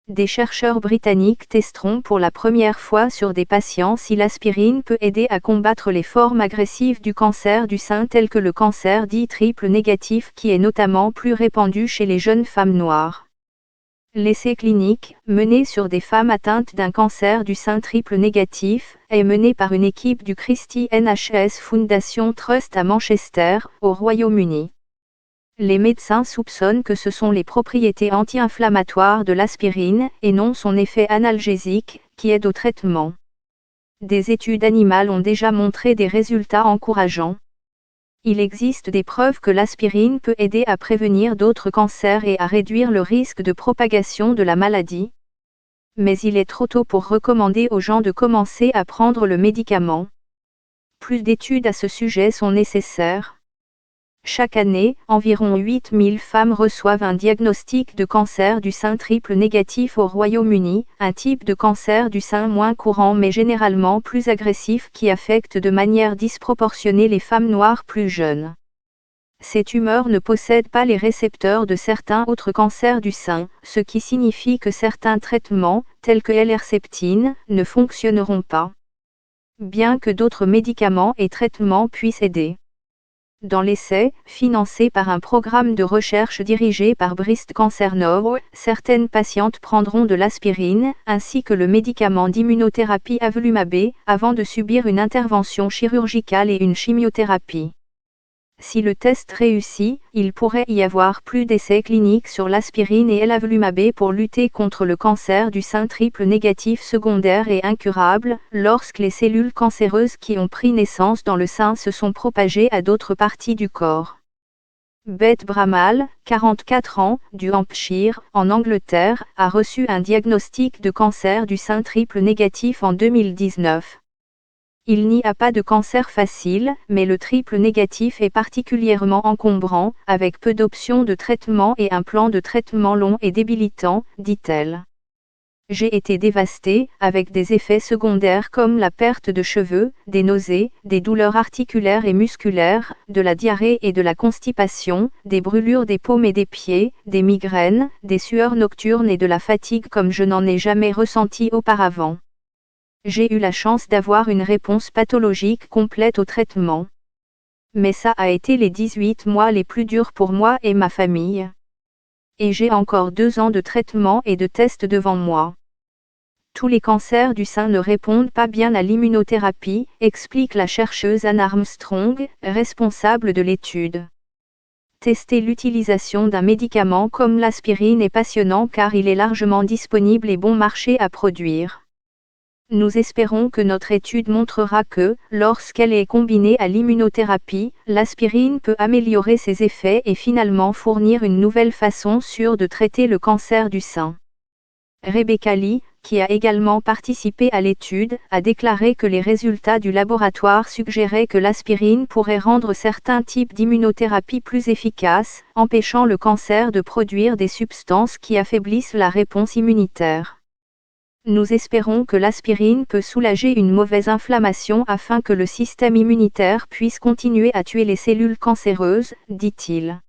Des chercheurs britanniques testeront pour la première fois sur des patients si l'aspirine peut aider à combattre les formes agressives du cancer du sein tel que le cancer dit triple négatif qui est notamment plus répandu chez les jeunes femmes noires. L'essai clinique, mené sur des femmes atteintes d'un cancer du sein triple négatif, est mené par une équipe du Christie NHS Foundation Trust à Manchester, au Royaume-Uni. Les médecins soupçonnent que ce sont les propriétés anti-inflammatoires de l'aspirine, et non son effet analgésique, qui aide au traitement. Des études animales ont déjà montré des résultats encourageants. Il existe des preuves que l'aspirine peut aider à prévenir d'autres cancers et à réduire le risque de propagation de la maladie. Mais il est trop tôt pour recommander aux gens de commencer à prendre le médicament. Plus d'études à ce sujet sont nécessaires. Chaque année, environ 8000 femmes reçoivent un diagnostic de cancer du sein triple négatif au Royaume-Uni, un type de cancer du sein moins courant mais généralement plus agressif qui affecte de manière disproportionnée les femmes noires plus jeunes. Ces tumeurs ne possèdent pas les récepteurs de certains autres cancers du sein, ce qui signifie que certains traitements, tels que l'Herceptine, ne fonctionneront pas. Bien que d'autres médicaments et traitements puissent aider. Dans l'essai, financé par un programme de recherche dirigé par Breast Cancer Now, certaines patientes prendront de l'aspirine, ainsi que le médicament d'immunothérapie Avelumab, avant de subir une intervention chirurgicale et une chimiothérapie. Si le test réussit, il pourrait y avoir plus d'essais cliniques sur l'aspirine et l'Avelumab pour lutter contre le cancer du sein triple négatif secondaire et incurable, lorsque les cellules cancéreuses qui ont pris naissance dans le sein se sont propagées à d'autres parties du corps. Beth Bramall, 44 ans, du Hampshire, en Angleterre, a reçu un diagnostic de cancer du sein triple négatif en 2019. Il n'y a pas de cancer facile, mais le triple négatif est particulièrement encombrant, avec peu d'options de traitement et un plan de traitement long et débilitant, dit-elle. J'ai été dévastée, avec des effets secondaires comme la perte de cheveux, des nausées, des douleurs articulaires et musculaires, de la diarrhée et de la constipation, des brûlures des paumes et des pieds, des migraines, des sueurs nocturnes et de la fatigue comme je n'en ai jamais ressenti auparavant. J'ai eu la chance d'avoir une réponse pathologique complète au traitement. Mais ça a été les 18 mois les plus durs pour moi et ma famille. Et j'ai encore 2 ans de traitement et de tests devant moi. Tous les cancers du sein ne répondent pas bien à l'immunothérapie, explique la chercheuse Anne Armstrong, responsable de l'étude. Tester l'utilisation d'un médicament comme l'aspirine est passionnant car il est largement disponible et bon marché à produire. Nous espérons que notre étude montrera que, lorsqu'elle est combinée à l'immunothérapie, l'aspirine peut améliorer ses effets et finalement fournir une nouvelle façon sûre de traiter le cancer du sein. Rebecca Lee, qui a également participé à l'étude, a déclaré que les résultats du laboratoire suggéraient que l'aspirine pourrait rendre certains types d'immunothérapie plus efficaces, empêchant le cancer de produire des substances qui affaiblissent la réponse immunitaire. Nous espérons que l'aspirine peut soulager une mauvaise inflammation afin que le système immunitaire puisse continuer à tuer les cellules cancéreuses, dit-il.